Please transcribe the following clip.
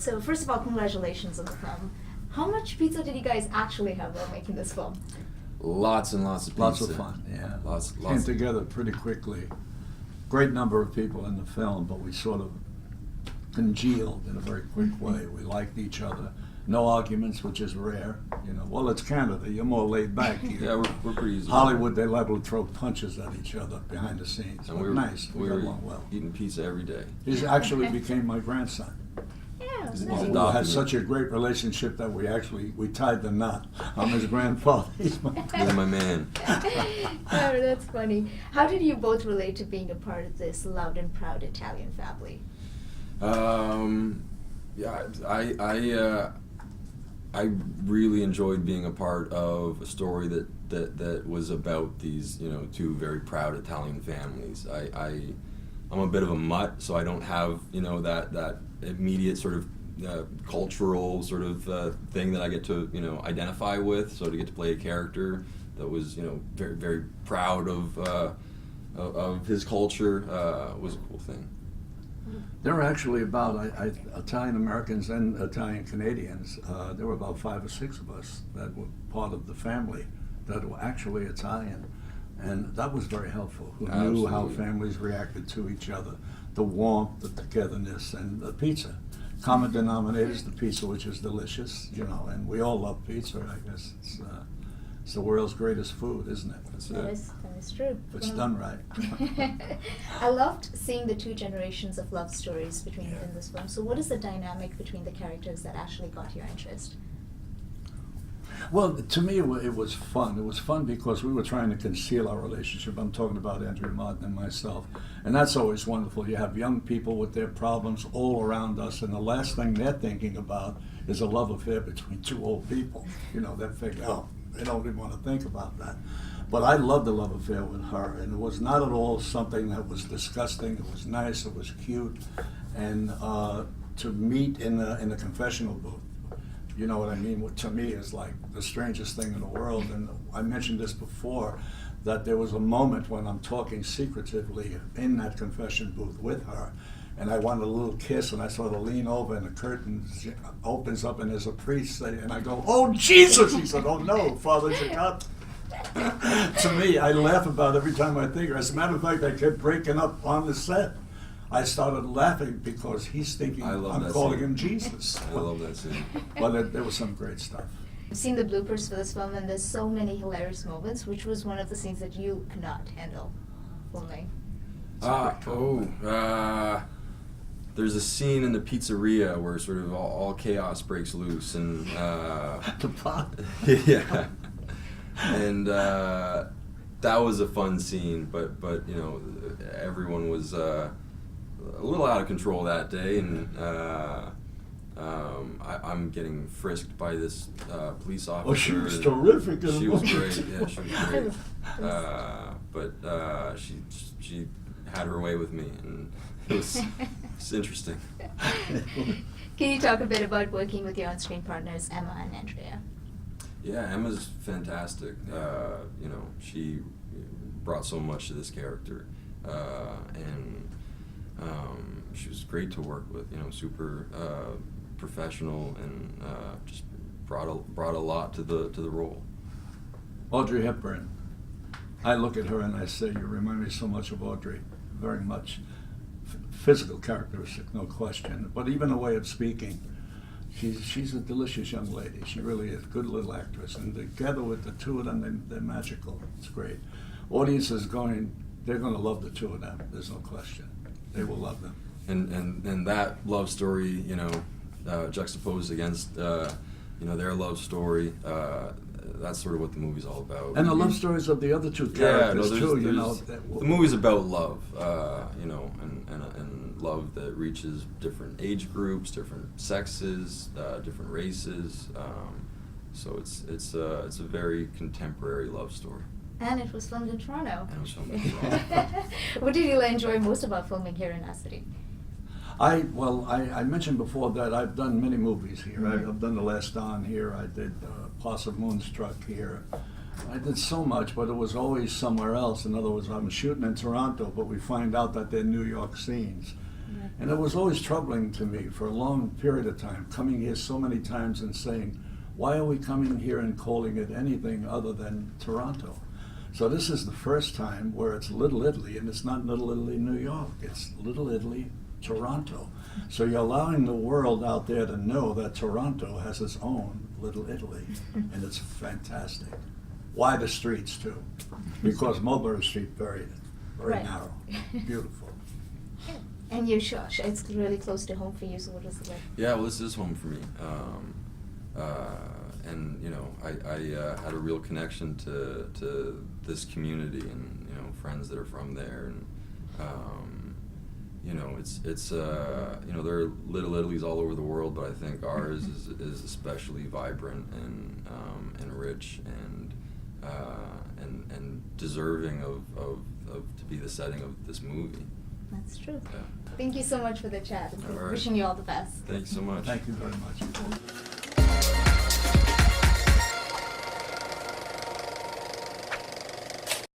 So first of all, congratulations on the film. How much pizza did you guys actually have while making this film? Lots and lots of pizza. Lots of fun, yeah. Came together pretty quickly. Great number of people in the film, but we sort of congealed in a very quick way. We liked each other. No arguments, which is rare. You know, well, it's Canada. You're more laid back here. Yeah, we're pretty easy. Hollywood, they liable to throw punches at each other behind the scenes. And we were nice. We got along well. Eating pizza every day. He actually became my grandson. Yeah, He's nice. We had such a great relationship that we tied the knot. I'm his grandfather. He's my He's my man. Oh, that's funny. How did you both relate to being a part of this loud and proud Italian family? Yeah, I really enjoyed being a part of a story that was about these, you know, two very proud Italian families. I'm a bit of a mutt, so I don't have, you know, that immediate sort of cultural sort of thing that I get to, you know, identify with. So to get to play a character that was, you know, very very proud of his culture was a cool thing. There were actually about Italian Americans and Italian Canadians. There were about 5 or 6 of us that were part of the family that were actually Italian, and that was very helpful. Who knew how families reacted to each other, the warmth, the togetherness, and the pizza. Common denominator is the pizza, which is delicious, you know, and we all love pizza. I guess it's the world's greatest food, isn't it? That is true. If it's done right. I loved seeing the two generations of love stories in this film. So what is the dynamic between the characters that actually got your interest? Well, to me, it was fun. It was fun because we were trying to conceal our relationship. I'm talking about Andrea Martin and myself. And that's always wonderful. You have young people with their problems all around us, and the last thing they're thinking about is a love affair between two old people. You know, they figure, oh, they don't even want to think about that. But I loved the love affair with her, and it was not at all something that was disgusting. It was nice, it was cute. And to meet in the confessional booth, you know what I mean? What to me is like the strangest thing in the world. And I mentioned this before, that there was a moment when I'm talking secretively in that confession booth with her, and I wanted a little kiss, and I sort of lean over, and the curtain opens up, and there's a priest, and I go, "Oh, Jesus!" He said, "Oh, no, Father Jacob." To me, I laugh about it every time I think of it. As a matter of fact, I kept breaking up on the set. I started laughing because he's thinking I'm calling him Jesus. I love that scene. But there was some great stuff. I've seen the bloopers for this film, and there's so many hilarious moments. Which was one of the scenes that you could not handle filming? There's a scene in the pizzeria where sort of all chaos breaks loose, and The pot. yeah, and that was a fun scene. But you know, everyone was a little out of control that day, and I'm geting frisked by this police officer. Oh, she was terrific. She was great. Yeah, she was great. But she had her way with me, and it's interesting. Can you talk a bit about working with your on-screen partners, Emma and Andrea? Yeah, Emma's fantastic. You know, she brought so much to this character, and she was great to work with. You know, super professional, and just brought a lot to the role. Audrey Hepburn. I look at her and I say, "You remind me so much of Audrey." Very much. Physical characteristic, no question. But even a way of speaking. She's a delicious young lady. She really is. Good little actress. And together with the two of them, they're magical. It's great. Audiences they're going to love the two of them. There's no question. They will love them. And that love story, you know, juxtaposed against, you know, their love story, that's sort of what the movie's all about. And the love stories of the other two characters, too, you know. The movie's about love, you know, and love that reaches different age groups, different sexes, different races. So it's a very contemporary love story. And it was filmed in Toronto. And it was filmed in Toronto. What did you enjoy most about filming here in our city? I mentioned before that I've done many movies here. Mm-hmm. I've done The Last Don here. I did Posse Moonstruck here. I did so much, but it was always somewhere else. In other words, I'm shooting in Toronto, but we find out that they're New York scenes. Mm-hmm. And it was always troubling to me for a long period of time, coming here so many times and saying, why are we coming here and calling it anything other than Toronto? So this is the first time where it's Little Italy, and it's not Little Italy, New York. It's Little Italy, Toronto. So you're allowing the world out there to know that Toronto has its own Little Italy, and it's fantastic. Wider streets too, because Mulberry Street very Right. narrow, beautiful. And you're sure it's really close to home for you, so what is it like? Yeah, well, this is home for me. And, you know, I had a real connection to this community and, you know, friends that are from there. And, you know, it's you know, there are Little Italies all over the world, but I think ours is especially vibrant and rich and deserving of to be the setting of this movie. That's true. Yeah. Thank you so much for the chat. All right. Wishing you all the best. Thanks so much. Thank you very much.